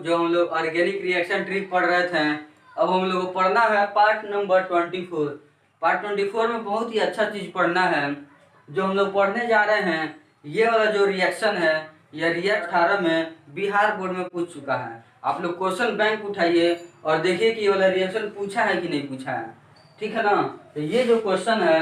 जो हम लोग ऑर्गेनिक रिएक्शन ट्री पढ़ रहे थे, अब हम लोग को पढ़ना है पार्ट नंबर 24। पार्ट 24 में बहुत ही अच्छा चीज़ पढ़ना है। जो हम लोग पढ़ने जा रहे हैं, ये वाला जो रिएक्शन है, यह रिएक्ट 18 में बिहार बोर्ड में पूछ चुका है। आप लोग क्वेश्चन बैंक उठाइए और देखिए कि ये वाला रिएक्शन पूछा है कि नहीं पूछा है, ठीक है ना। तो ये जो क्वेश्चन है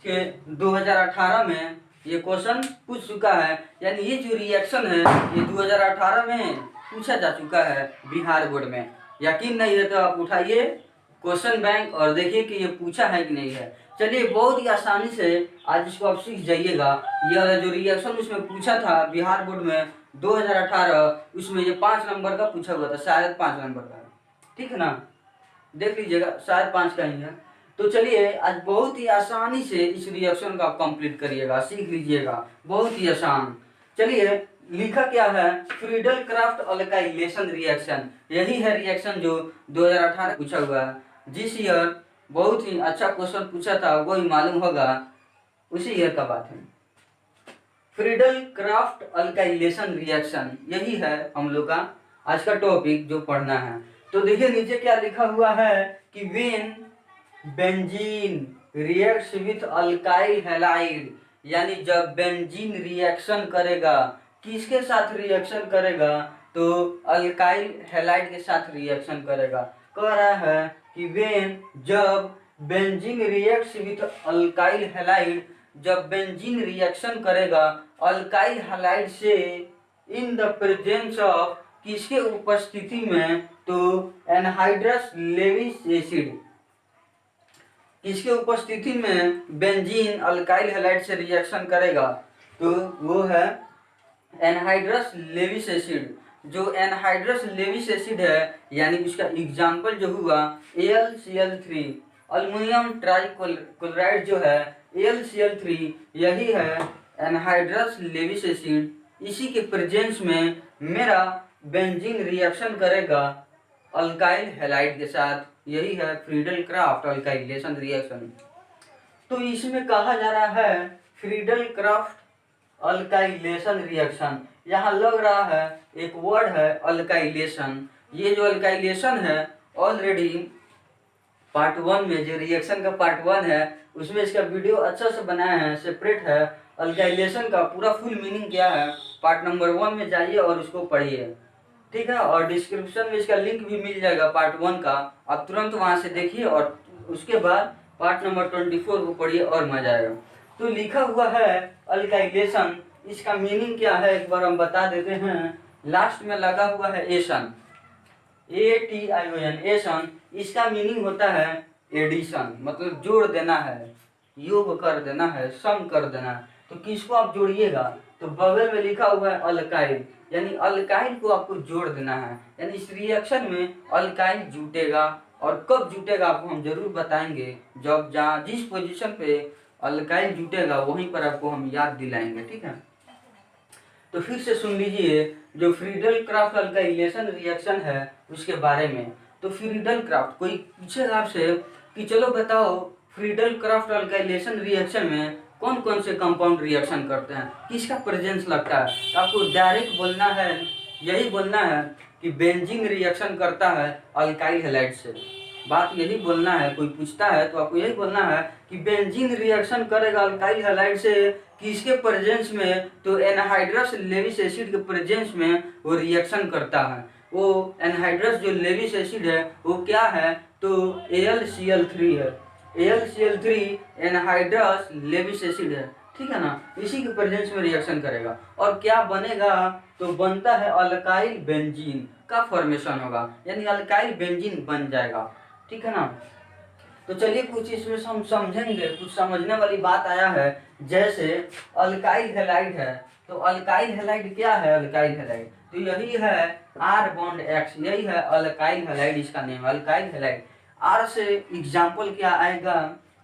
कि 2018 में ये क्वेश्चन पूछ चुका है, यानी ये जो रिएक्शन है ये 2018 में पूछा जा चुका है बिहार बोर्ड में। यकीन नहीं है तो आप उठाइए क्वेश्चन बैंक और देखिए कि ये पूछा है कि नहीं है। चलिए बहुत ही आसानी से आज इसको आप सीख जाइएगा। ये वाला जो रिएक्शन उसमें पूछा था बिहार बोर्ड में 2018, उसमें ये 5 नंबर का पूछा हुआ था, शायद 5 नंबर का, ठीक है ना। देख लीजिएगा, शायद 5 का ही है। तो चलिए आज बहुत ही आसानी से इस रिएक्शन का कंप्लीट करिएगा, सीख लीजिएगा, बहुत ही आसान। चलिए लिखा क्या है, फ्रीडल क्राफ्ट अल्काइलेशन रिएक्शन, यही है रिएक्शन जो 2018 पूछा हुआ है। जिस ईयर बहुत ही अच्छा क्वेश्चन पूछा था वो ही मालूम होगा, उसी ईयर का बात है। फ्रीडल क्राफ्ट अल्काइलेशन रिएक्शन, यही है हम लोग का आज का टॉपिक जो पढ़ना है। तो देखिए नीचे क्या लिखा हुआ है कि when benzene reacts with alkyl halide, यानी जब बेंजीन रिएक्शन करेगा, किसके साथ रिएक्शन करेगा, तो अल्काइल हैलाइड के साथ रिएक्शन करेगा। कह रहा है कि व्हेन, जब benzene reacts with alkyl halide, जब बेंजीन रिएक्शन करेगा अल्काइल हैलाइड से इन द प्रेजेंस ऑफ, किसके उपस्थिति में, तो एनहाइड्रस लेविस एसिड, किसके उपस्थिति में बेंजीन अल्काइल हैलाइड से रिएक्शन करेगा, तो वो है एनहाइड्रस लेविस एसिड। जो एनहाइड्रस लेविस एसिड है, यानी उसका एग्जाम्पल जो हुआ AlCl3, अल्युमिनियम ट्राइक्लोराइड जो है AlCl3, यही है एनहाइड्रस लेविस एसिड। इसी के प्रेजेंस में मेरा बेंजीन रिएक्शन करेगा अल्काइल हैलाइड के साथ, यही है फ्रीडल क्राफ्ट अल्काइलेशन रिएक्शन। तो इसमें कहा जा रहा है फ्रीडल क्राफ्ट अल्काइलेशन रिएक्शन, यहाँ लग रहा है एक वर्ड है अल्काइलेशन। ये जो अल्काइलेशन है ऑलरेडी पार्ट 1 में, जो रिएक्शन का पार्ट 1 है उसमें इसका वीडियो अच्छा से बनाया है, सेपरेट है। अल्काइलेशन का पूरा फुल मीनिंग क्या है, पार्ट नंबर 1 में जाइए और उसको पढ़िए, ठीक है। और डिस्क्रिप्शन में इसका लिंक भी मिल जाएगा पार्ट 1 का, आप तुरंत वहाँ से देखिए और उसके बाद पार्ट नंबर 24 को पढ़िए और मजा आएगा। तो लिखा हुआ है अल्काइलेशन, इसका मीनिंग क्या है एक बार हम बता देते हैं। लास्ट में लगा हुआ है एशन, ATION, एशन, इसका मीनिंग होता है एडिशन, मतलब जोड़ देना है, योग कर देना है, सम कर देना है। तो किसको आप जोड़िएगा, तो बगल में लिखा हुआ है अल्काइल, यानी अल्काइल को आपको जोड़ देना है। यानी इस रिएक्शन में अल्काइल जुटेगा, और कब जुटेगा आपको हम जरूर बताएंगे, जब जहाँ जिस पोजीशन पे अल्काइल जुटेगा वहीं पर आपको हम याद दिलाएंगे, ठीक है। तो फिर से सुन लीजिए जो फ्रीडल क्राफ्ट अल्काइलेशन रिएक्शन है उसके बारे में। तो फ्रीडल क्राफ्ट, कोई पूछेगा आपसे कि चलो बताओ फ्रीडल क्राफ्ट अल्काइलेशन रिएक्शन में कौन कौन से कंपाउंड रिएक्शन करते हैं, किसका प्रेजेंस लगता है, तो आपको डायरेक्ट बोलना है, यही बोलना है कि बेंजीन रिएक्शन करता है अल्काइल हैलाइड से। बात यही बोलना है, कोई पूछता है तो आपको यही बोलना है कि बेंजीन रिएक्शन करेगा अल्काइल हैलाइड से, किसके प्रेजेंस में, तो एनहाइड्रस लेविस एसिड के प्रेजेंस में वो रिएक्शन करता है। वो एनहाइड्रस जो लेविस एसिड है वो क्या है, तो AlCl3 है। AlCl3 एनहाइड्रस लेविस एसिड है, ठीक है ना। इसी के प्रेजेंस में रिएक्शन करेगा और क्या बनेगा, तो बनता है अल्काइल बेंजीन का फॉर्मेशन होगा, यानी अल्काइल बेंजीन बन जाएगा, ठीक है ना। तो चलिए कुछ इसमें हम समझेंगे, कुछ समझने वाली बात आया है। जैसे अल्काइल हैलाइड है, तो अल्काइल हैलाइड क्या है, अल्काइल हैलाइड तो यही है R बॉन्ड X, यही है अल्काइल हैलाइड, इसका नेम अल्काइल हैलाइड। R से एग्जाम्पल क्या आएगा,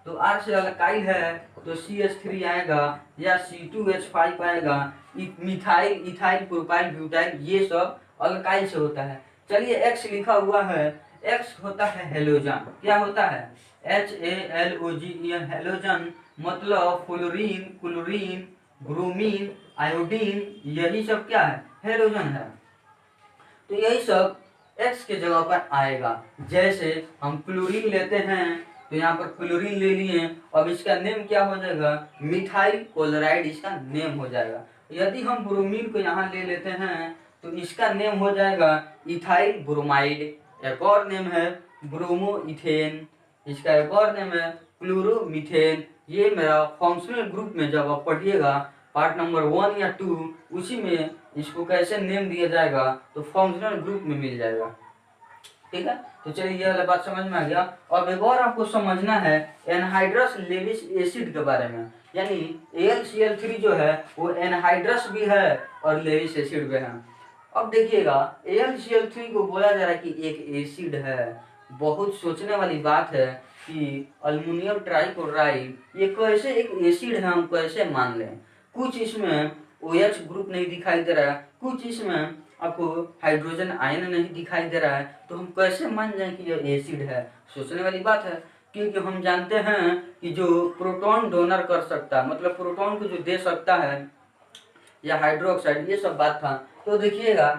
तो R से अल्काइल है तो CH3 आएगा या C2H5 आएगा, मिथाइल, इथाइल, प्रोपाइल, ब्यूटाइल, ये सब अल्काइल से होता है। चलिए X लिखा हुआ है, X होता है हेलोजन, क्या होता है, HALOGEN, हेलोजन मतलब फ्लोरीन, क्लोरीन, ब्रोमीन, आयोडीन, यही सब क्या है हेलोजन है। तो यही सब X के जगह पर आएगा। जैसे हम क्लोरीन लेते हैं तो यहाँ पर क्लोरीन ले लिए, अब इसका नेम क्या हो जाएगा, मिथाइल क्लोराइड इसका नेम हो जाएगा। यदि हम ब्रोमीन को यहाँ ले लेते हैं तो इसका नेम हो जाएगा इथाइल ब्रोमाइड। एक और नेम है ब्रोमो इथेन, इसका एक और नेम है क्लोरोमीथेन। ये मेरा फंक्शनल ग्रुप में जब आप पढ़िएगा पार्ट नंबर 1 या 2, उसी में इसको कैसे नेम दिया जाएगा तो फंक्शनल ग्रुप में मिल जाएगा। ठीक है, तो चलिए ये वाला बात समझ में आ गया। अब एक और आपको समझना है एनहाइड्रस लेविस एसिड के बारे में, यानी AlCl3 जो है वो एनहाइड्रस भी है और लेविस एसिड भी है। अब देखिएगा AlCl3 को बोला जा रहा है कि एक एसिड है। बहुत सोचने वाली बात है कि अल्युमिनियम ट्राइक्लोराइड ये कैसे एक एसिड है, हम कैसे मान लें। कुछ इसमें OH ग्रुप नहीं दिखाई दे रहा है, कुछ इसमें आपको हाइड्रोजन आयन नहीं दिखाई दे रहा है, तो हम कैसे मान जाएं कि यह एसिड है। सोचने वाली बात है, क्योंकि हम जानते हैं कि जो प्रोटॉन डोनर कर सकता है, मतलब प्रोटॉन को जो दे सकता है, या हाइड्रोक्साइड, ये सब बात था। तो देखिएगा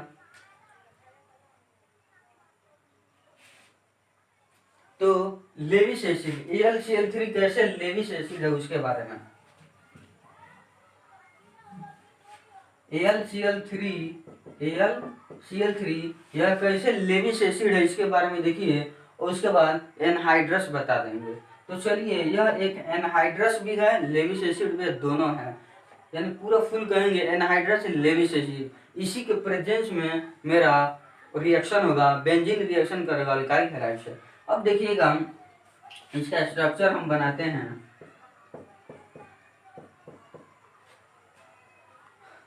तो लेविस एसिड AlCl3 कैसे लेविस एसिड है उसके बारे में। AlCl3 यह कैसे लेविस एसिड है इसके बारे में देखिए, और उसके बाद एनहाइड्रस बता देंगे। तो चलिए, यह एक एनहाइड्रस भी है, लेविस एसिड भी, दोनों है, यानी पूरा फुल कहेंगे एनहाइड्रस लेविस एसिड। इसी के प्रेजेंस में मेरा रिएक्शन होगा, बेंजीन रिएक्शन करेगा अल्काइल हैलाइड से। अब देखिएगा इसका स्ट्रक्चर हम बनाते हैं।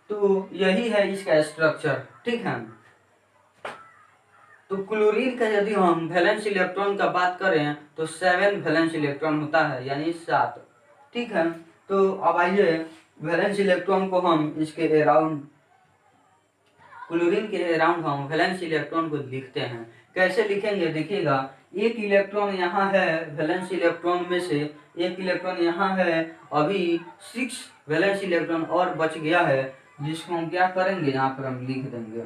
तो यही है इसका स्ट्रक्चर, ठीक है। तो क्लोरीन का यदि हम वैलेंस इलेक्ट्रॉन का बात करें तो 7 वैलेंस इलेक्ट्रॉन होता है, यानी 7, ठीक है। तो अब आइए वैलेंस इलेक्ट्रॉन को हम इसके अराउंड, क्लोरीन के अराउंड हम वैलेंस इलेक्ट्रॉन को लिखते हैं। कैसे लिखेंगे देखिएगा, एक इलेक्ट्रॉन यहाँ है वैलेंस इलेक्ट्रॉन में से, एक इलेक्ट्रॉन यहाँ है, अभी 6 वैलेंस इलेक्ट्रॉन और बच गया है, जिसको हम क्या करेंगे, यहाँ पर हम लिख देंगे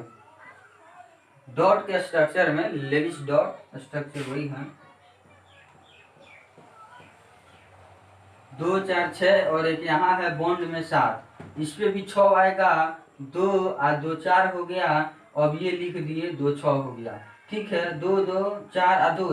डॉट के स्ट्रक्चर में, लेविस डॉट स्ट्रक्चर वही है, 2 4 6, और एक यहाँ है बॉन्ड में 7, इस पे भी 6 आएगा, 2 और 2 4 हो गया। अब ये लिख दिए 2 6 हो गया, ठीक है। 2 2 4 और 2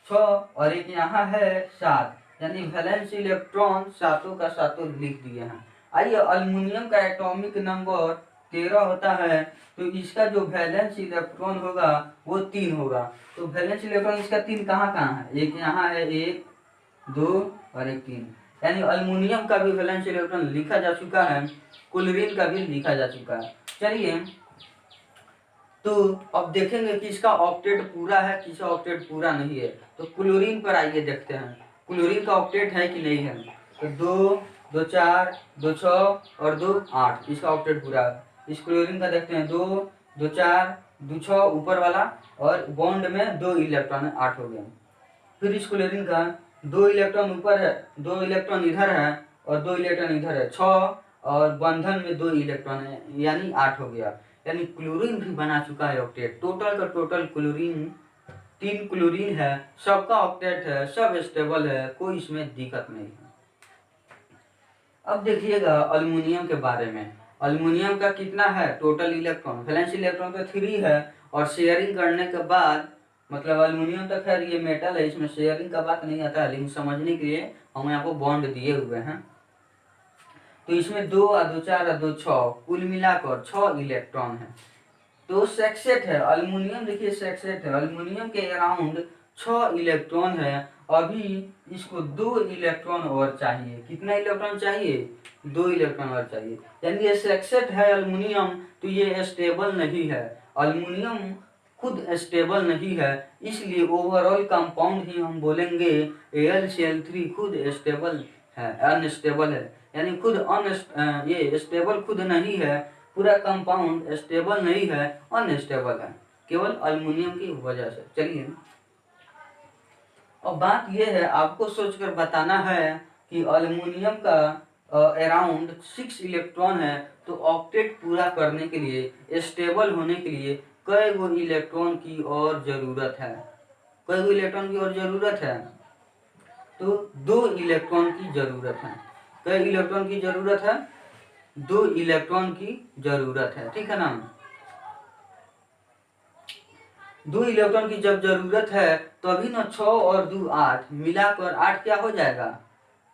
6, और एक यहाँ है 7, यानी वैलेंस इलेक्ट्रॉन सातों का सातों लिख दिए हैं। आइए, अल्युमिनियम का एटॉमिक नंबर 13 होता है, तो इसका जो वैलेंस इलेक्ट्रॉन होगा वो 3 होगा। तो वैलेंस इलेक्ट्रॉन इसका 3 कहाँ कहाँ है, एक यहाँ है, 1 2 और एक 3, यानी अल्युमिनियम का भी वैलेंस इलेक्ट्रॉन लिखा जा चुका है, क्लोरीन का भी लिखा जा चुका है। चलिए, तो अब देखेंगे कि इसका ऑक्टेट पूरा है, किसका ऑक्टेट पूरा नहीं है। तो क्लोरीन पर आइए देखते हैं, क्लोरीन का ऑक्टेट है कि नहीं है। तो 2 2 4 2 6 और 2 8, इसका ऑक्टेट पूरा है। इस क्लोरीन का देखते हैं, 2 2 4 2 6 ऊपर वाला, और बॉन्ड में 2 इलेक्ट्रॉन है, 8 हो गया। फिर इस क्लोरीन का 2 इलेक्ट्रॉन ऊपर है, 2 इलेक्ट्रॉन इधर है और 2 इलेक्ट्रॉन इधर है, 6, और बंधन में 2 इलेक्ट्रॉन है, यानी 8 हो गया। यानी क्लोरीन भी बना चुका है ऑक्टेट। टोटल का टोटल क्लोरीन 3 क्लोरीन है, सबका ऑक्टेट है, सब स्टेबल है, कोई इसमें दिक्कत नहीं है। अब देखिएगा अल्युमिनियम के बारे में। अल्युमिनियम का कितना है टोटल इलेक्ट्रॉन, वैलेंस इलेक्ट्रॉन तो 3 है, और शेयरिंग करने के बाद, मतलब अल्युमिनियम तो खैर ये मेटल है, इसमें शेयरिंग का बात नहीं आता है, लेकिन समझने के लिए हम यहाँ को बॉन्ड दिए हुए हैं। तो इसमें 2 और 2 4 और 2 6, कुल मिलाकर 6 इलेक्ट्रॉन है। तो सेक्सेट है अल्युमिनियम, देखिए सेक्सेट है, अल्युमिनियम के अराउंड 6 इलेक्ट्रॉन है। अभी इसको 2 इलेक्ट्रॉन और चाहिए, कितना इलेक्ट्रॉन चाहिए, 2 इलेक्ट्रॉन और चाहिए, यानी ये सेक्सेट है अल्युमिनियम, तो ये स्टेबल नहीं है। अल्युमिनियम खुद स्टेबल नहीं है, इसलिए ओवरऑल कंपाउंड ही हम बोलेंगे AlCl3 खुद स्टेबल है, अनस्टेबल है, यानी खुद ये स्टेबल खुद नहीं है, पूरा कंपाउंड स्टेबल नहीं है, अनस्टेबल है, केवल अल्युमिनियम की वजह से। चलिए, और बात यह है, आपको सोचकर बताना है कि अल्युमिनियम का अराउंड 6 इलेक्ट्रॉन है, तो ऑक्टेट पूरा करने के लिए, स्टेबल होने के लिए कई गो इलेक्ट्रॉन की और जरूरत है? कई गो इलेक्ट्रॉन की और जरूरत है? तो 2 इलेक्ट्रॉन की जरूरत है। कई इलेक्ट्रॉन की जरूरत है? 2 इलेक्ट्रॉन की जरूरत है, ठीक है ना। 2 इलेक्ट्रॉन की जब जरूरत है तो अभी ना 6 और 2 8 मिलाकर 8 क्या हो जाएगा?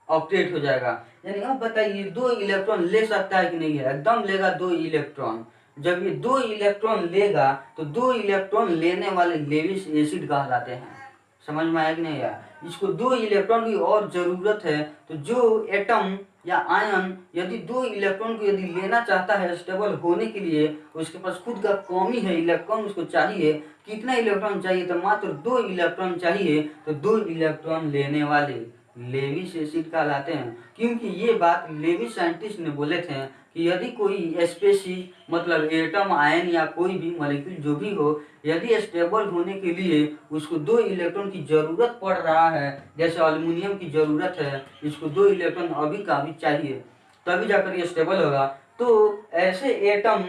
ऑक्टेट हो जाएगा। यानी अब बताइए 2 इलेक्ट्रॉन ले सकता है कि नहीं है? एकदम लेगा 2 इलेक्ट्रॉन। जब ये 2 इलेक्ट्रॉन लेगा तो 2 इलेक्ट्रॉन लेने वाले लेविस एसिड कहलाते हैं। समझ में आया कि नहीं आया? इसको 2 इलेक्ट्रॉन की और जरूरत है, तो जो एटम या आयन यदि 2 इलेक्ट्रॉन को यदि लेना चाहता है स्टेबल होने के लिए, उसके पास खुद का कमी है, इलेक्ट्रॉन उसको चाहिए। कितना इलेक्ट्रॉन चाहिए? तो मात्र 2 इलेक्ट्रॉन चाहिए। तो 2 इलेक्ट्रॉन लेने वाले लेविस एसिड कहलाते हैं। क्योंकि ये बात लेविस साइंटिस्ट ने बोले थे कि यदि कोई स्पेसीज मतलब एटम, आयन या कोई भी मॉलिक्यूल जो भी हो, यदि स्टेबल होने के लिए उसको 2 इलेक्ट्रॉन की जरूरत पड़ रहा है, जैसे एल्युमिनियम की जरूरत है, इसको 2 इलेक्ट्रॉन अभी का अभी चाहिए, तभी जाकर ये स्टेबल होगा। तो ऐसे एटम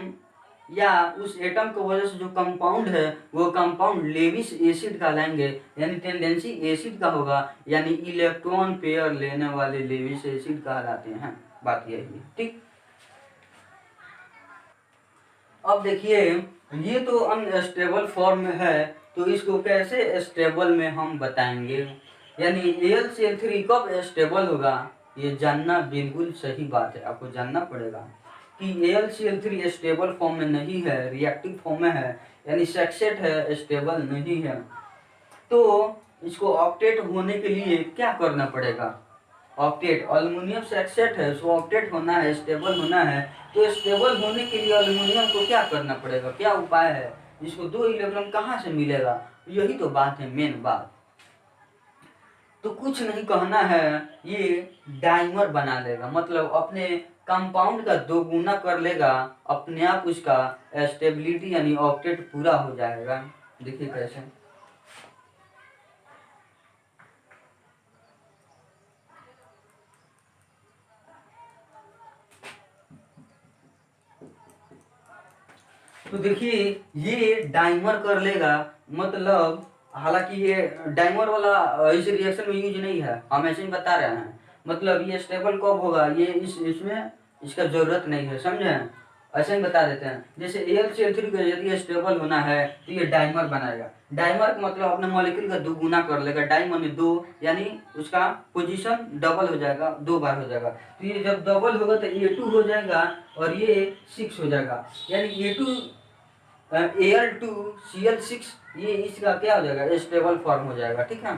या उस एटम की वजह से जो कंपाउंड है वो कंपाउंड लेविस एसिड कहलाएंगे, यानी टेंडेंसी एसिड का होगा, यानी इलेक्ट्रॉन पेयर लेने वाले लेविस एसिड कहलाते हैं। बात यही है, ठीक। अब देखिए ये तो अनस्टेबल फॉर्म में है, तो इसको कैसे स्टेबल में हम बताएंगे। यानी AlCl3 कब स्टेबल होगा, ये जानना बिल्कुल सही बात है, आपको जानना पड़ेगा कि AlCl3 स्टेबल फॉर्म में नहीं है, रिएक्टिव फॉर्म में है, यानी सैचुरेट है, स्टेबल नहीं है। तो इसको ऑक्टेट होने के लिए क्या करना पड़ेगा? ऑक्टेट, एल्युमिनियम सैचुरेट है, सो ऑक्टेट होना है, स्टेबल होना है। तो स्टेबल होने के लिए एल्युमिनियम को क्या करना पड़ेगा? क्या उपाय है? इसको 2 इलेक्ट्रॉन कहाँ से मिलेगा? यही तो बात है, मेन बात। तो कुछ नहीं कहना है, ये डाइमर बना लेगा, मतलब अपने कंपाउंड का 2 गुना कर लेगा, अपने आप उसका स्टेबिलिटी यानी ऑक्टेट पूरा हो जाएगा। देखिए कैसे। तो देखिए ये डाइमर कर लेगा, मतलब हालांकि ये डाइमर वाला इस रिएक्शन में यूज नहीं है, हम ऐसे ही बता रहे हैं। मतलब ये स्टेबल कब होगा, ये इसमें इसका जरूरत नहीं है, समझे। ऐसे ही बता देते हैं। जैसे AlCl3 को यदि स्टेबल होना है तो ये डाइमर बनाएगा। डाइमर का मतलब अपने मॉलिक्यूल का 2 गुना कर लेगा, डाइमर में 2, यानी उसका पोजीशन डबल हो जाएगा, 2 बार हो जाएगा। तो ये जब डबल होगा तो A2 हो जाएगा और ये 6 हो जाएगा, यानी Al2Cl6, ये इसका क्या हो जाएगा? स्टेबल फॉर्म हो जाएगा, ठीक है।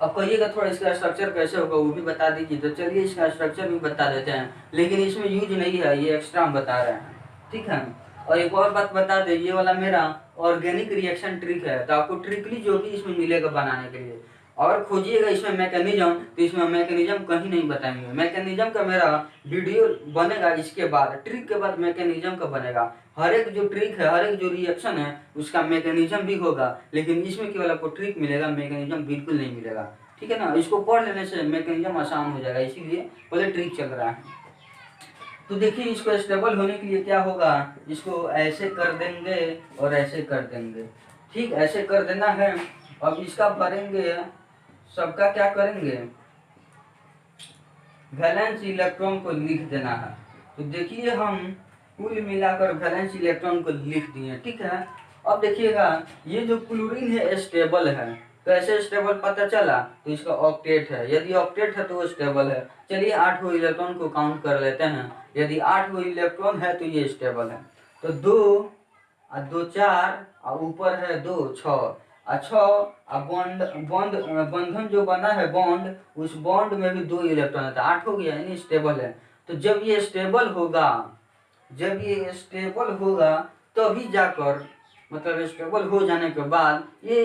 अब कहिएगा थोड़ा इसका स्ट्रक्चर कैसे होगा वो भी बता दीजिए, तो चलिए इसका स्ट्रक्चर भी बता देते हैं, लेकिन इसमें यूज नहीं है, ये एक्स्ट्रा हम बता रहे हैं, ठीक है। और एक और बात बता दें, ये वाला मेरा ऑर्गेनिक रिएक्शन ट्रिक है, तो आपको ट्रिकली जो भी इसमें मिलेगा बनाने के लिए, और खोजिएगा इसमें मैकेनिज्म, तो इसमें मैकेनिज्म कहीं नहीं बताएंगे। मैकेनिज्म का मेरा वीडियो बनेगा, इसके बाद ट्रिक के बाद मैकेनिज्म का बनेगा। हर एक जो ट्रिक है, हर एक जो रिएक्शन है उसका मैकेनिज्म भी होगा, लेकिन इसमें केवल आपको ट्रिक मिलेगा, मैकेनिज्म बिल्कुल नहीं मिलेगा, ठीक है ना। इसको पढ़ लेने से मैकेनिज्म आसान हो जाएगा, इसीलिए पहले ट्रिक चल रहा है। तो देखिए इसको स्टेबल होने के लिए क्या होगा, इसको ऐसे कर देंगे और ऐसे कर देंगे, ठीक, ऐसे कर देना है। अब इसका भरेंगे, सबका क्या करेंगे, वैलेंस इलेक्ट्रॉन को लिख देना है। तो देखिए हम कुल मिलाकर वैलेंस इलेक्ट्रॉन को लिख दिए, ठीक है। अब देखिएगा ये जो क्लोरीन है स्टेबल है, कैसे स्टेबल पता चला, तो इसका ऑक्टेट है, यदि ऑक्टेट है तो वो स्टेबल है। चलिए 8 इलेक्ट्रॉन को काउंट कर लेते हैं, यदि 8 इलेक्ट्रॉन है तो ये स्टेबल है। तो 2 और 2 4 और ऊपर है 2 6 अच्छा, अब बॉन्ड बॉन्ड बंधन जो बना है बॉन्ड, उस बॉन्ड में भी 2 इलेक्ट्रॉन है, तो 8 हो गया, यानी स्टेबल है। तो जब ये स्टेबल होगा, जब ये स्टेबल होगा तभी जाकर, मतलब स्टेबल हो जाने के बाद ये,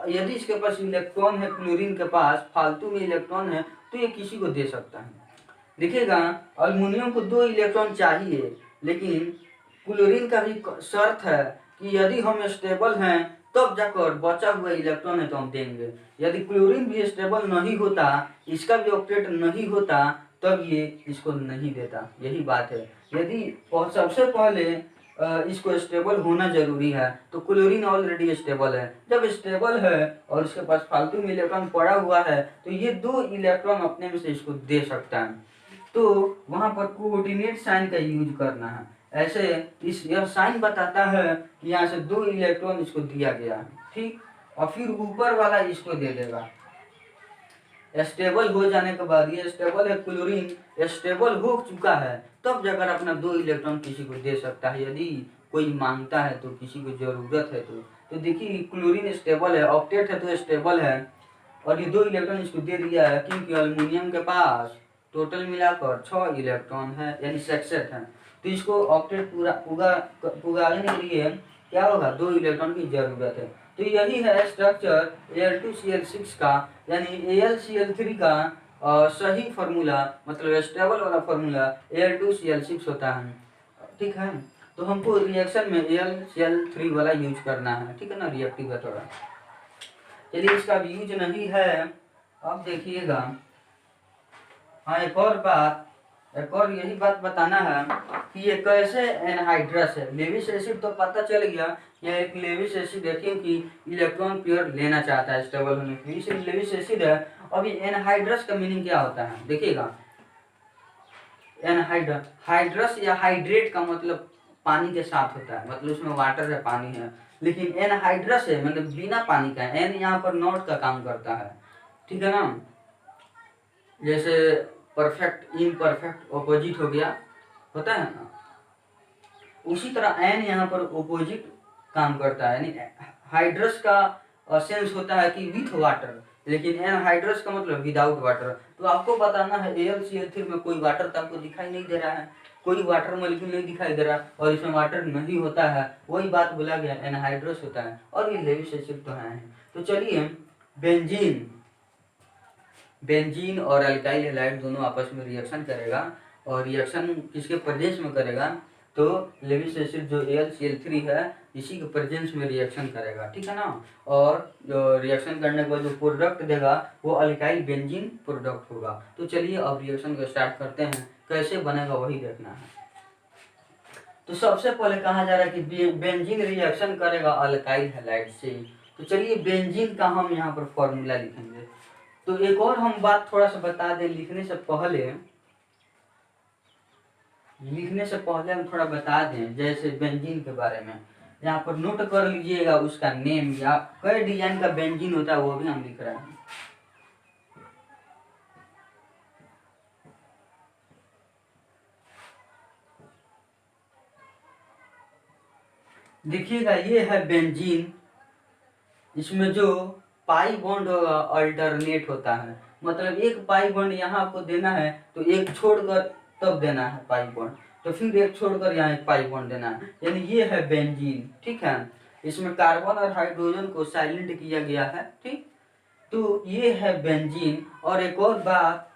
यदि इसके पास इलेक्ट्रॉन है, क्लोरीन के पास फालतू में इलेक्ट्रॉन है, तो ये किसी को दे सकता है। देखिएगा अल्युमिनियम को 2 इलेक्ट्रॉन चाहिए, लेकिन क्लोरीन का भी शर्त है कि यदि हम स्टेबल हैं तब जाकर बचा हुआ इलेक्ट्रॉन है तो हम देंगे। यदि क्लोरीन भी स्टेबल नहीं होता, इसका भी ऑक्टेट नहीं होता, तब ये इसको नहीं देता, यही बात है। यदि सबसे पहले इसको स्टेबल होना जरूरी है, तो क्लोरीन ऑलरेडी स्टेबल है। जब स्टेबल है और उसके पास फालतू में इलेक्ट्रॉन पड़ा हुआ है, तो ये 2 इलेक्ट्रॉन अपने में से इसको दे सकता है। तो वहां पर कोऑर्डिनेट साइन का यूज करना है। ऐसे यह साइन बताता है कि यहाँ से 2 इलेक्ट्रॉन इसको दिया गया है, ठीक। और फिर ऊपर वाला इसको दे देगा। स्टेबल हो जाने के बाद, ये स्टेबल है, क्लोरीन स्टेबल हो चुका है, तब जाकर अपना 2 इलेक्ट्रॉन किसी को दे सकता है, यदि कोई मांगता है तो, किसी को जरूरत है तो देखिए क्लोरीन स्टेबल है, ऑक्टेट है तो स्टेबल है, और ये 2 इलेक्ट्रॉन इसको दे दिया है, क्योंकि अल्युमिनियम के पास टोटल मिलाकर 6 इलेक्ट्रॉन है, यानी सेक्सेट है। तो इसको ऑक्टेट पुगाने के लिए क्या होगा, 2 इलेक्ट्रॉन की जरूरत है। तो यही है स्ट्रक्चर Al2Cl6 का, यानी AlCl3 का सही फार्मूला, मतलब स्टेबल वाला फार्मूला Al2Cl6 होता है, ठीक है। तो हमको रिएक्शन में AlCl3 वाला यूज करना है, ठीक है ना, रिएक्टिव है थोड़ा। चलिए इसका भी यूज नहीं है। अब देखिएगा, हाँ एक और यही बात बताना है कि ये कैसे एनहाइड्रस है। लेविस एसिड तो पता चल गया, यह एक लेविस एसिड है, क्योंकि इलेक्ट्रॉन पेयर लेना चाहता है स्टेबल होने के लिए, इसलिए लेविस एसिड है। अभी एनहाइड्रस का मीनिंग क्या होता है, देखिएगा। हाइड्रस या हाइड्रेट का मतलब पानी के साथ होता है, मतलब उसमें वाटर है, पानी है। लेकिन एनहाइड्रस है मतलब बिना पानी का, एन यहाँ पर नॉट का काम करता है, ठीक है ना। जैसे परफेक्ट, इम्परफेक्ट, ऑपोजिट हो गया, होता है ना, उसी तरह एन यहाँ पर ऑपोजिट काम करता है। यानी हाइड्रस का सेंस होता है कि विथ वाटर, लेकिन एनहाइड्रस का मतलब विदाउट वाटर। तो आपको बताना है AlCl3 में कोई वाटर तो आपको दिखाई नहीं दे रहा है, कोई वाटर मॉलिक्यूल नहीं दिखाई दे रहा, और इसमें वाटर नहीं होता है, वही बात बोला गया, एनहाइड्रस होता है। और ये लेविस एसिड तो है। तो चलिए, बेंजीन और अल्काइल हैलाइड दोनों आपस में रिएक्शन करेगा, और रिएक्शन किसके प्रेजेंस में करेगा, तो लेविस एसिड जो AlCl3 है इसी के प्रेजेंस में रिएक्शन करेगा, ठीक है ना। और जो रिएक्शन करने के बाद जो प्रोडक्ट देगा वो अल्काइल बेंजीन प्रोडक्ट होगा। तो चलिए अब रिएक्शन को स्टार्ट करते हैं, कैसे बनेगा वही देखना है। तो सबसे पहले कहा जा रहा है कि बेंजीन रिएक्शन करेगा अल्काइल हैलाइड से। तो चलिए बेंजीन का हम यहाँ पर फॉर्मूला लिखेंगे। तो एक और हम बात थोड़ा सा बता दें, लिखने से पहले हम थोड़ा बता दें, जैसे बेंजीन के बारे में यहाँ पर नोट कर लीजिएगा, उसका नेम या कई डिजाइन का बेंजीन होता है वो भी हम लिख रहे हैं। देखिएगा, ये है बेंजीन, इसमें जो पाई बॉन्ड अल्टरनेट होता है, मतलब एक पाई बॉन्ड यहाँ आपको देना है तो एक छोड़कर तब देना है पाई बॉन्ड, तो फिर एक छोड़कर यहाँ एक पाई बॉन्ड देना है, यानी ये है बेंजीन, ठीक है। इसमें कार्बन और हाइड्रोजन को साइलेंट किया गया है, ठीक। तो ये है बेंजीन। और एक और बात,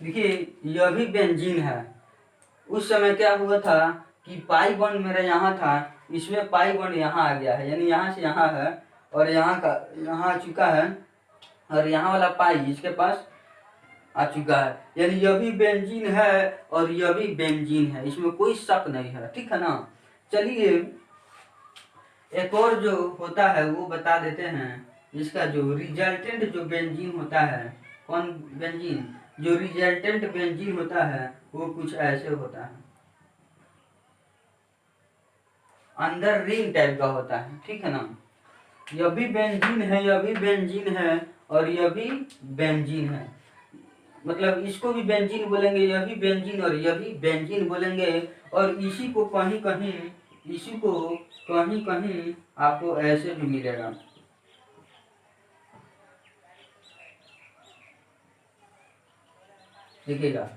देखिए यह भी बेंजीन है। उस समय क्या हुआ था कि पाई बॉन्ड मेरा यहाँ था, इसमें पाई बॉन्ड यहाँ आ गया है, यानी यहाँ से यहाँ है और यहाँ का यहाँ आ चुका है, और यहाँ वाला पाई इसके पास आ चुका है, यानी यह भी बेंजीन है और यह भी बेंजीन है, इसमें कोई शक नहीं है, ठीक है ना। चलिए एक और जो होता है वो बता देते हैं। इसका जो रिजल्टेंट जो बेंजीन होता है, कौन बेंजीन, जो रिजल्टेंट बेंजीन होता है वो कुछ ऐसे होता है, अंदर रिंग टाइप का होता है, ठीक है ना। यह भी बेंजीन है, यह भी बेंजीन है, और यह भी बेंजीन है, मतलब इसको भी बेंजीन बोलेंगे, यह भी बेंजीन और यह भी बेंजीन बोलेंगे। और इसी को कहीं कहीं आपको ऐसे भी मिलेगा, देखिएगा,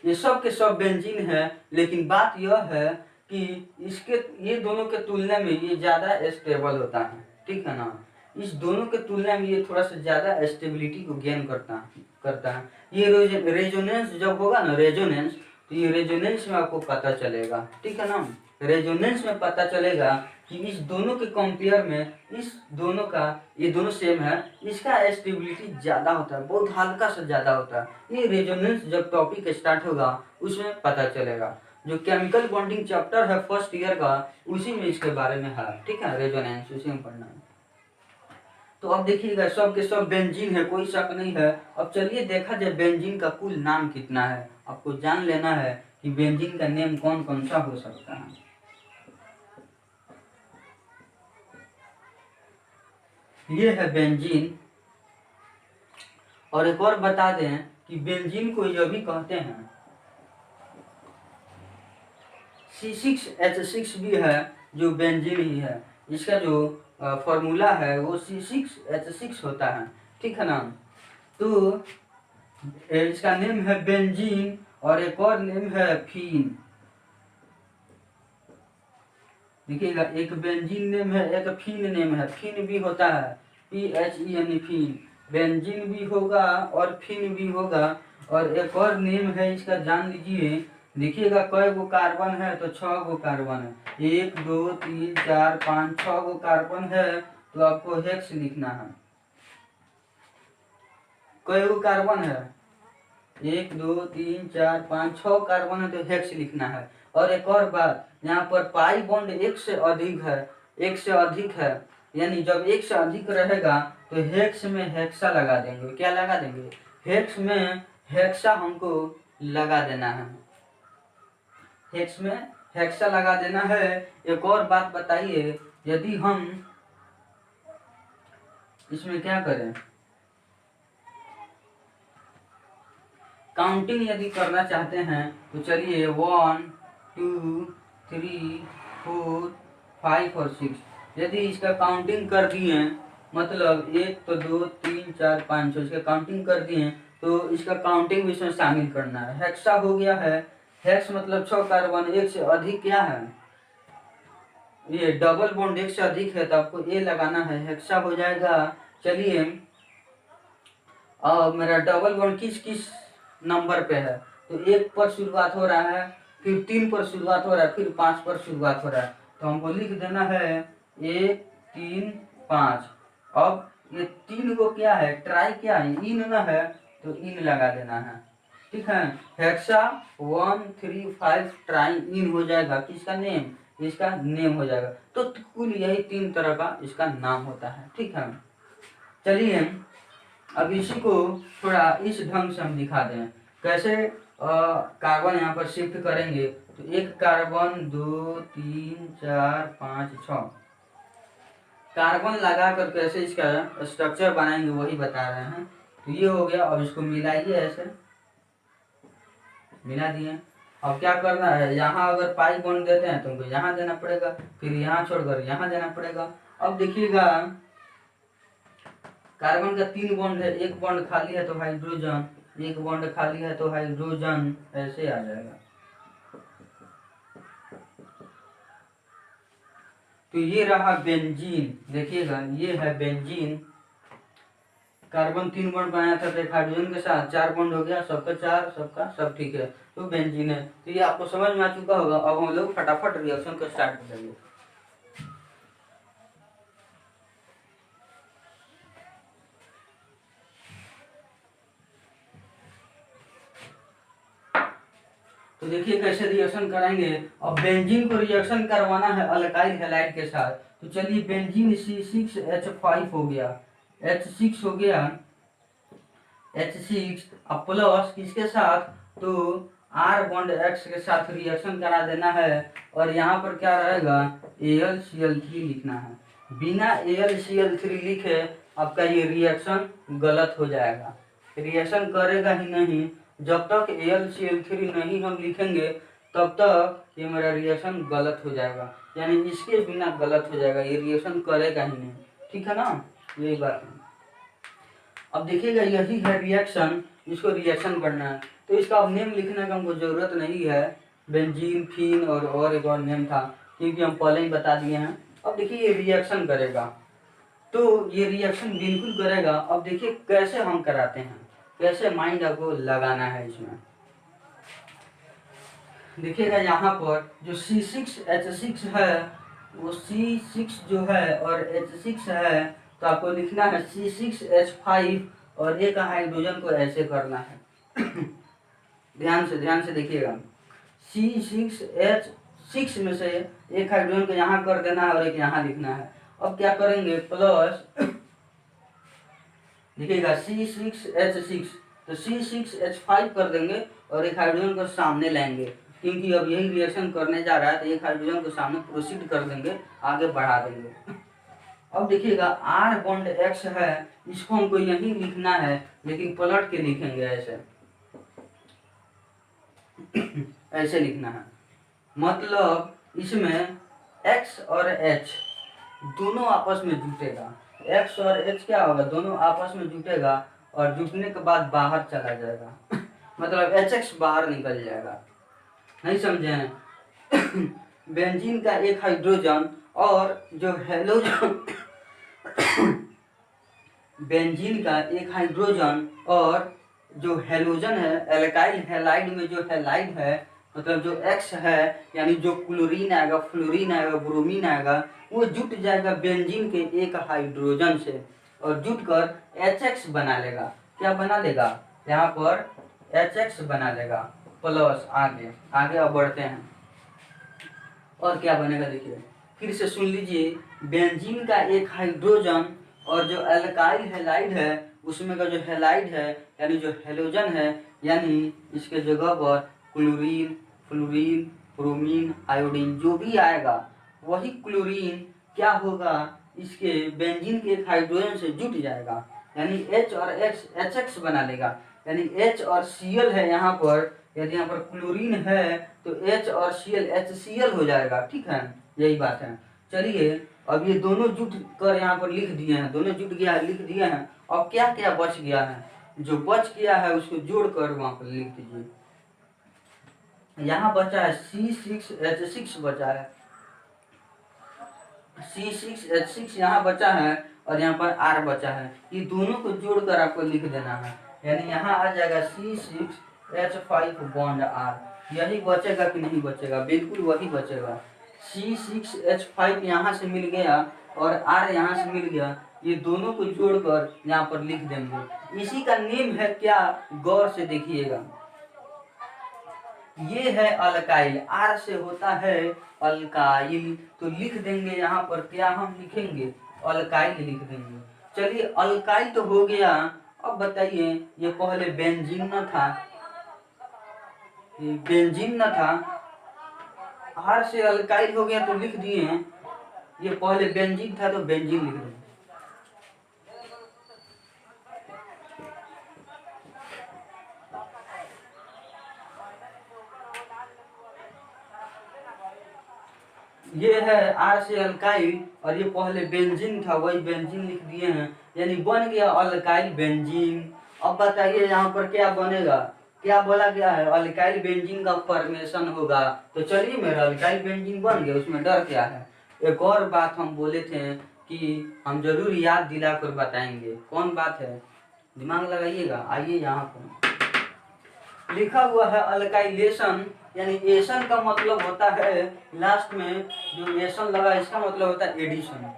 ये सब के सब बेंजीन है। लेकिन बात यह है कि इसके ये दोनों के तुलना में ये ज़्यादा स्टेबल होता है, ठीक है ना। इस दोनों के तुलना में ये थोड़ा सा ज़्यादा स्टेबिलिटी को गेन करता है। ये रेजोनेंस जब होगा ना, रेजोनेंस, तो ये रेजोनेंस में आपको पता चलेगा, ठीक है ना। रेजोनेंस में पता चलेगा कि इस दोनों के कंपेयर में इस दोनों का, ये दोनों सेम है, इसका स्टेबिलिटी ज़्यादा होता है, बहुत हल्का सा ज़्यादा होता है। ये रेजोनेंस जब टॉपिक स्टार्ट होगा उसमें पता चलेगा। जो केमिकल बॉन्डिंग चैप्टर है फर्स्ट ईयर का, उसी में इसके बारे में है, ठीक है, रेजोनेंस उसी में पढ़ना है। तो अब देखिएगा सब के सब बेंजीन है, कोई शक नहीं है। अब चलिए देखा जाए बेंजीन का कुल नाम कितना है। आपको जान लेना है कि बेंजीन का नेम कौन कौन सा हो सकता है। ये है बेंजीन। और एक और बता दें कि बेंजीन को यह भी कहते हैं C6H6 भी है, जो बेंजीन ही है। इसका जो फॉर्मूला है वो C6H6 होता है, ठीक है ना। तो इसका नेम है बेंजीन और एक और नेम है फीन। देखिएगा, एक बेंजीन नेम है, एक फीन नेम है। फीन भी होता है, PHEN फीन। बेंजीन भी होगा और फीन भी होगा। और एक और नेम है इसका, जान लीजिए। देखिएगा कई गो कार्बन है, तो 6 गो कार्बन है। 1 2 3 4 5 6 गो कार्बन है, तो आपको हेक्स लिखना है। कई गो कार्बन है, 1 2 3 4 5 6 कार्बन है, तो हेक्स लिखना है। और एक और बात, यहाँ पर पाई बॉन्ड एक से अधिक है, एक से अधिक है, यानी जब एक से अधिक रहेगा तो हेक्स में हेक्सा लगा देंगे। क्या लगा देंगे? हेक्स में हेक्सा हमको लगा देना है, हेक्स में हेक्सा लगा देना है। एक और बात बताइए, यदि हम इसमें क्या करें, काउंटिंग यदि करना चाहते हैं तो चलिए 1 2 3 4 5 और 6, यदि इसका काउंटिंग कर दिए, मतलब 1 तो 2 3 4 5 6, इसका काउंटिंग कर दिए, तो इसका काउंटिंग भी इसमें शामिल करना है। हेक्सा हो गया है, हेक्स मतलब 6 कार्बन, एक से अधिक क्या है, ये डबल बॉन्ड एक से अधिक है, तो आपको ए लगाना है, हेक्सा हो जाएगा। चलिए अब मेरा डबल बॉन्ड किस किस नंबर पे है, तो 1 पर शुरुआत हो रहा है, फिर 3 पर शुरुआत हो रहा है, फिर 5 पर शुरुआत हो रहा है। तो हमको लिख देना है 1 3 5। अब ये 3 को क्या है, ट्राई क्या है, इन ना है, तो इन लगा देना है, ठीक है। हेक्सा 1 3 5 ट्राई इन हो जाएगा, किसका नेम, इसका नेम हो जाएगा। तो कुल यही 3 तरह का इसका नाम होता है, ठीक है। चलिए अब इसी को थोड़ा इस ढंग से हम दिखा दें, कैसे कार्बन यहाँ पर शिफ्ट करेंगे। तो एक कार्बन 2 3 4 5 6 कार्बन लगा कर कैसे इसका स्ट्रक्चर बनाएंगे वही बता रहे हैं। तो ये हो गया। अब इसको मिलाइए, ऐसे मिला दिए। अब क्या करना है, यहाँ अगर पाई बॉन्ड देते हैं तो उनको यहाँ देना पड़ेगा, फिर यहाँ छोड़कर यहाँ देना पड़ेगा। अब देखिएगा कार्बन का 3 बॉन्ड है, एक बॉन्ड खाली है तो हाइड्रोजन, एक बॉन्ड खाली है तो हाइड्रोजन, ऐसे आ जाएगा। तो ये रहा बेंजीन, देखिएगा ये है बेंजीन। कार्बन 3 बॉन्ड बनाया था, तो हाइड्रोजन के साथ 4 बॉन्ड हो गया, सबका 4, सबका सब ठीक है, तो बेंजीन है। तो ये आपको समझ में आ चुका होगा। अब हम लोग फटाफट रिएक्शन को स्टार्ट कर देंगे। तो देखिए कैसे रिएक्शन कराएंगे। अब बेंजीन को रिएक्शन करवाना है अल्काइल हैलाइड के साथ। तो चलिए बेंजीन C6H5 हो गया, H6 हो गया, H6। अब प्लस किसके साथ, तो R बॉन्ड X के साथ रिएक्शन करा देना है। और यहाँ पर क्या रहेगा, AlCl3 लिखना है। बिना AlCl3 लिखे आपका ये रिएक्शन गलत हो जाएगा, रिएक्शन करेगा ही नहीं। जब तक AlCl3 नहीं हम लिखेंगे तब तक ये मेरा रिएक्शन गलत हो जाएगा, यानी इसके बिना गलत हो जाएगा, ये रिएक्शन करेगा ही नहीं, ठीक है ना, यही बात है। अब देखिएगा यही है रिएक्शन, इसको रिएक्शन करना है। तो इसका अब नेम लिखने का हमको ज़रूरत नहीं है, बेंजीन फीन और एक और नेम था, क्योंकि हम पहले ही बता दिए हैं। अब देखिए ये रिएक्शन करेगा, तो ये रिएक्शन बिल्कुल करेगा। अब देखिए कैसे हम कराते हैं, कैसे माइंड आपको लगाना है इसमें। देखिएगा यहाँ पर जो C6H6 है वो C6 जो है और H6 है, तो आपको लिखना है C6H5 और एक हाइड्रोजन को ऐसे करना है। ध्यान से देखिएगा, C6H6 में से एक हाइड्रोजन को यहाँ कर देना है और एक यहाँ लिखना है। अब क्या करेंगे, प्लस देखिएगा C6H6, तो C6H5 कर देंगे और एक हाइड्रोजन को सामने लाएंगे, क्योंकि अब यही रिएक्शन करने जा रहा है, तो एक हाइड्रोजन को सामने प्रोसीड कर देंगे, आगे बढ़ा देंगे। अब देखिएगा R बॉन्ड X है, इसको हमको यही लिखना है, लेकिन पलट के लिखेंगे ऐसे ऐसे लिखना है। मतलब इसमें X और H दोनों आपस में जुटेगा, X और H क्या होगा, दोनों आपस में जुटेगा और जुटने के बाद बाहर चला जाएगा। मतलब HX बाहर निकल जाएगा, नहीं समझे हैं? बेंजीन का एक हाइड्रोजन और जो हेलोजन बेंजीन का एक हाइड्रोजन और जो हेलोजन है, एल्काइल हैलाइड में जो हैलाइड है, मतलब जो X है, यानी जो क्लोरीन आएगा, फ्लोरीन आएगा, ब्रोमीन आएगा, वो जुट जाएगा बेंजीन के एक हाइड्रोजन से और जुट कर HX बना लेगा। क्या बना लेगा, यहाँ पर HX बना लेगा प्लस। आगे आगे अब बढ़ते हैं और क्या बनेगा, देखिए फिर से सुन लीजिए। बेंजीन का एक हाइड्रोजन और जो एल्काइल हैलाइड है उसमें का जो हैलाइड है, यानी जो हेलोजन है, यानी इसके जगह पर क्लोरीन, फ्लोरीन, ब्रोमीन, आयोडीन जो भी आएगा, वही क्लोरीन क्या होगा, इसके बेंजीन के एक हाइड्रोजन से जुट जाएगा, यानी H और HX बना लेगा। यानी H और Cl है यहाँ पर, यदि यहाँ पर क्लोरीन है तो H और Cl HCl हो जाएगा। ठीक है, यही बात है। चलिए अब ये दोनों जुट कर यहाँ पर लिख दिए हैं, दोनों जुट गया है, लिख दिए हैं। अब क्या क्या बच गया है, जो बच गया है उसको जोड़कर वहाँ पर लिख दीजिए। यहाँ बचा है C6H6 बचा है, C6H6 यहाँ बचा है और यहाँ पर R बचा है। ये दोनों को जोड़कर आपको लिख देना है, यानी यहाँ आ जाएगा C6H5 बॉन्ड R। यही बचेगा कि नहीं बचेगा, बिल्कुल वही बचेगा। C6H5 यहाँ से मिल गया और R यहाँ से मिल गया, ये दोनों को जोड़कर यहाँ पर लिख देंगे। इसी का नेम है क्या, गौर से देखिएगा, ये है अल्काइल। R से होता है अल्काइल, तो लिख देंगे यहाँ पर क्या हम लिखेंगे, अल्काइल लिख देंगे। चलिए अल्काइल तो हो गया। अब बताइए, ये पहले बेंजीन न था, ये बेंजीन न था, R से अल्काइल हो गया तो लिख दिए हैं। ये पहले बेंजीन था तो बेंजीन लिख देंगे। ये है R से अल्काइल और ये पहले बेंजीन था, वही बेंजीन लिख दिए हैं, यानी बन गया अल्काइल बेंजीन। अब बताइए यहाँ पर क्या बनेगा, क्या बोला गया है, अल्काइल बेंजीन का फॉर्मेशन होगा। तो चलिए मेरा अल्काइल बेंजीन बन गया, उसमें डर क्या है। एक और बात हम बोले थे कि हम जरूर याद दिला कर बताएंगे, कौन बात है, दिमाग लगाइएगा। आइए यहाँ पर लिखा हुआ है अल्काइलेशन, यानी एशन का मतलब होता है लास्ट में जो एशन लगा, इसका मतलब होता है एडिशन,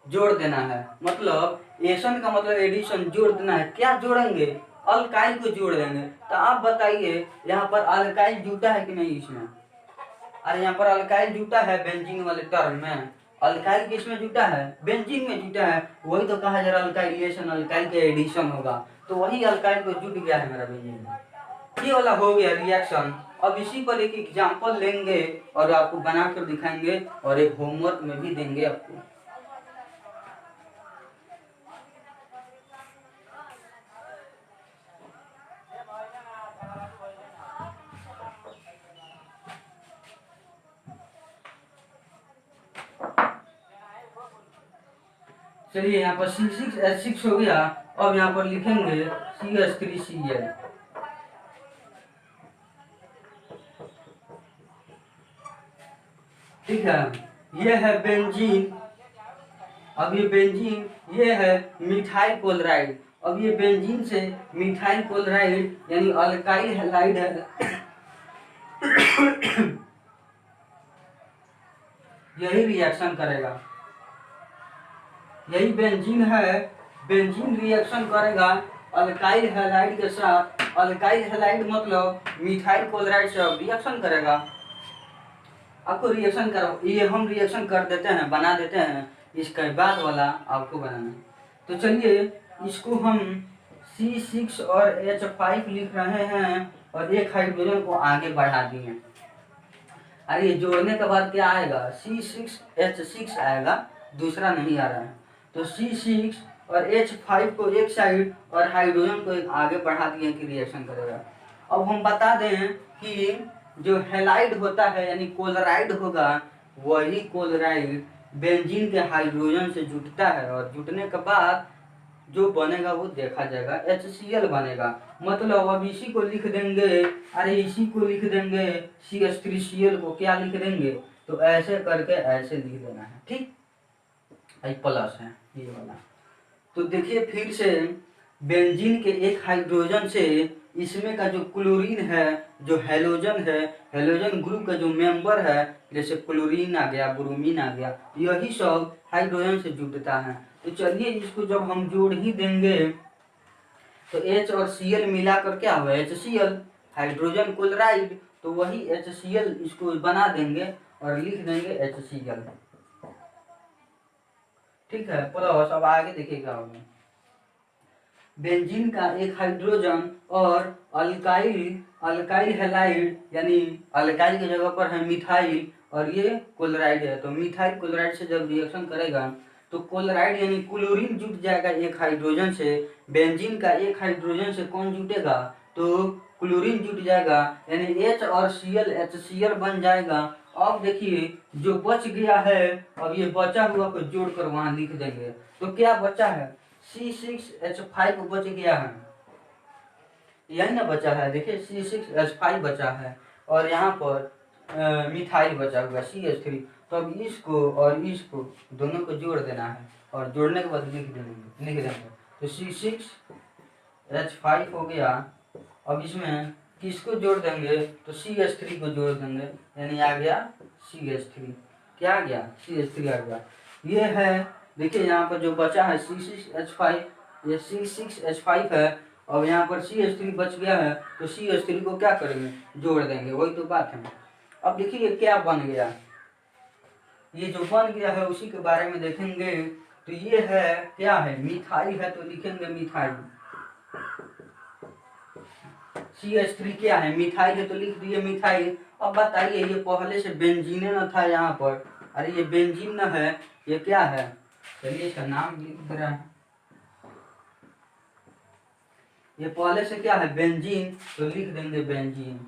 जोड़ देना है। मतलब एशन का मतलब एडिशन, जोड़ देना है। क्या जोड़ेंगे, अल्काइल को जोड़ देंगे। तो आप बताइए यहाँ पर अल्काइल जुटा है कि नहीं इसमें, अरे यहाँ पर अल्काइल जुटा है बेंजीन वाले टर्म में। अल्काइल किसमें जुटा है, बेंजीन में जुटा है, वही तो कहा जा रहा अल्काइलेशन, अल्काइल का एडिशन होगा, तो वही अल्काइल को जुट गया है मेरा बेंजीन में। ये वाला हो गया रिएक्शन। अब इसी पर एक एग्जांपल लेंगे और आपको बना कर दिखाएंगे और एक होमवर्क में भी देंगे आपको। चलिए यहाँ पर C6H6 हो गया। अब यहाँ पर लिखेंगे CH3Cl। ठीक है, ये है बेंजीन। अब ये बेंजीन, ये है मिथाइल क्लोराइड। अब ये बेंजीन से मिथाइल क्लोराइड यानी अल्काइल हैलाइड है यही रिएक्शन करेगा, यही बेंजीन है। बेंजीन रिएक्शन करेगा अल्काइल हैलाइड के साथ। अल्काइल हैलाइड मतलब मिथाइल क्लोराइड से रिएक्शन करेगा। आपको रिएक्शन करो, ये हम रिएक्शन कर देते हैं, बना देते हैं, इसके बाद वाला आपको बनाना है। तो चलिए इसको हम C6 और H5 लिख रहे हैं और एक हाइड्रोजन को आगे बढ़ा दिए। अरे जोड़ने के बाद क्या आएगा, C6H6 आएगा, दूसरा नहीं आ रहा है। तो C6 और H5 को एक साइड और हाइड्रोजन को एक आगे बढ़ा दिए कि रिएक्शन करेगा। अब हम बता दें कि जो हैलाइड होता है यानी क्लोराइड होगा, वही क्लोराइड बेंजीन के हाइड्रोजन से जुटता है और जुटने के बाद जो बनेगा वो देखा जाएगा, HCl बनेगा। मतलब अब इसी को लिख देंगे, अरे इसी को लिख देंगे CH3Cl को क्या लिख देंगे, तो ऐसे करके ऐसे लिख देना है, ठीक। आई प्लस है ये वाला। तो देखिए फिर से बेंजीन के एक हाइड्रोजन से इसमें का जो क्लोरीन है, जो हैलोजन है, हैलोजन ग्रुप का जो मेंबर है, जैसे क्लोरीन आ गया, ब्रोमीन आ गया, यही सब हाइड्रोजन से जुड़ता है। तो चलिए इसको जब हम जोड़ ही देंगे तो H और Cl मिलाकर क्या हुआ, HCl, हाइड्रोजन क्लोराइड, तो वही HCl इसको बना देंगे और लिख देंगे HCl, ठीक है। प्लस अब आगे देखिए क्या होगा, बेंजीन का एक हाइड्रोजन और अल्काइल हैलाइड यानी अल्काइल की जगह पर है मिथाइल और ये क्लोराइड है, तो मिथाइल क्लोराइड से जब रिएक्शन करेगा तो क्लोराइड यानी क्लोरीन जुट जाएगा एक हाइड्रोजन से। बेंजीन का एक हाइड्रोजन से कौन जुटेगा, तो क्लोरीन जुट जाएगा, यानी H और Cl HCl बन जाएगा। अब देखिए जो बच गया है, अब ये बचा हुआ को जोड़कर वहां लिख देंगे, तो क्या बचा है, C6H5 बच गया है, यही ना बचा है, देखिए C6H5 बचा है और यहाँ पर मिथाइल बचा हुआ CH3। तो अब इसको और इसको दोनों को जोड़ देना है और जोड़ने के बाद लिख देंगे, तो C6H5 हो गया। अब इसमें किसको जोड़ देंगे, तो CH3 को जोड़ देंगे, यानी आ गया CH3, क्या आ गया, CH3 आ गया। ये है, देखिए यहाँ पर जो बचा है C6H5, ये C6H5 है, और यहाँ पर CH3 बच गया है, तो CH3 को क्या करेंगे, जोड़ देंगे, वही तो बात है। अब देखिए ये क्या बन गया, ये जो बन गया है उसी के बारे में देखेंगे। तो ये है क्या है, मिथाइल है, तो लिखेंगे मिथाइल। CH3 क्या है, मिथाइल है, तो लिख दिए मिथाइल। अब बताइए ये पहले से बेंजीन न था यहाँ पर, अरे ये बेंजीन न है, ये क्या है, चलिए इसका नाम लिख दे रहा है। ये पहले से क्या है, बेंजीन, तो लिख देंगे बेंजीन,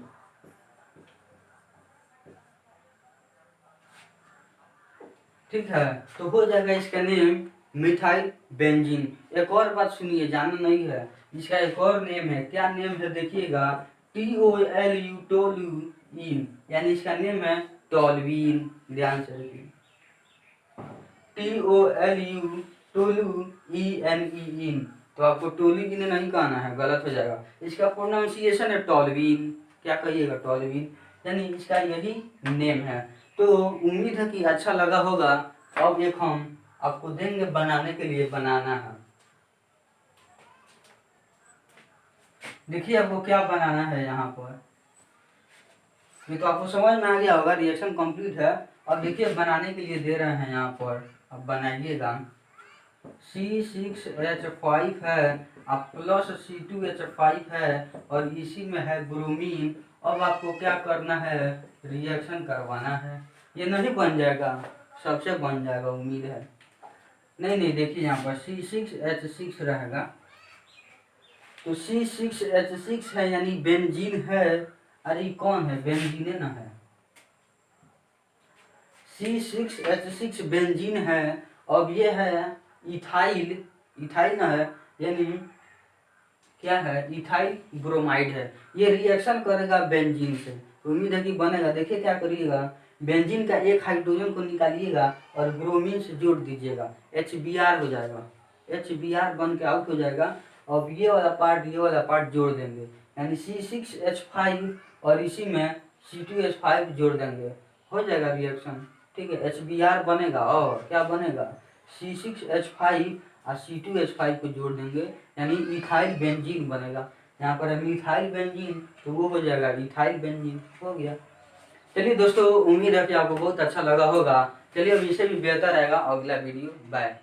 ठीक है। तो हो जाएगा इसका नेम मिथाइल बेंजीन। एक और बात सुनिए, जाना नहीं है, इसका एक और नेम है, क्या नेम है देखिएगा, TOLU टोलुइन, यानी इसका नेम है टोलुइन, ध्यान से रखिए, TOLU टोलुइन। तो आपको टोलुइन नहीं कहना है, गलत हो जाएगा, इसका प्रोनाउंसिएशन है टोलुइन, क्या कहिएगा, टोलुइन, यानी इसका यही नेम है। तो उम्मीद है कि अच्छा लगा होगा। अब एक हम आपको देंगे बनाने के लिए, बनाना है, देखिए आपको क्या बनाना है यहाँ पर, ये तो आपको समझ में आ गया होगा, रिएक्शन कंप्लीट है। अब देखिए बनाने के लिए दे रहे हैं यहाँ पर, अब बनाइएगा, C6H5 है, अब प्लस C2H5 है और इसी में है ब्रोमीन। अब आपको क्या करना है, रिएक्शन करवाना है, ये नहीं बन जाएगा, सबसे बन जाएगा, उम्मीद है, नहीं देखिए यहाँ पर C6H6 रहेगा, तो C6H6 है यानी बेंजीन है, अरे कौन है, बेंजीन ना है, C6H6 बेंजीन है। अब ये है इथाइल, इथाइल ना है, यानी क्या है, इथाइल ब्रोमाइड है, ये रिएक्शन करेगा बेंजीन से, उम्मीद है कि बनेगा। देखिए क्या करिएगा, बेंजीन का एक हाइड्रोजन को निकालिएगा और ब्रोमीन से जोड़ दीजिएगा, HBr हो जाएगा, HBr बन के आउट हो जाएगा। अब ये वाला पार्ट जोड़ देंगे, यानी C6H5 और इसी में C2H5 जोड़ देंगे, हो जाएगा रिएक्शन। ठीक है, HBr बनेगा और क्या बनेगा, C6H5 और C2H5 को जोड़ देंगे, यानी इथाइल बेंजीन बनेगा। यहाँ पर है मिथाइल बेंजीन, तो वो हो जाएगा इथाइल बेंजीन, हो गया। चलिए दोस्तों, उम्मीद है कि आपको बहुत अच्छा लगा होगा। चलिए अब इससे भी बेहतर आएगा अगला वीडियो। बाय।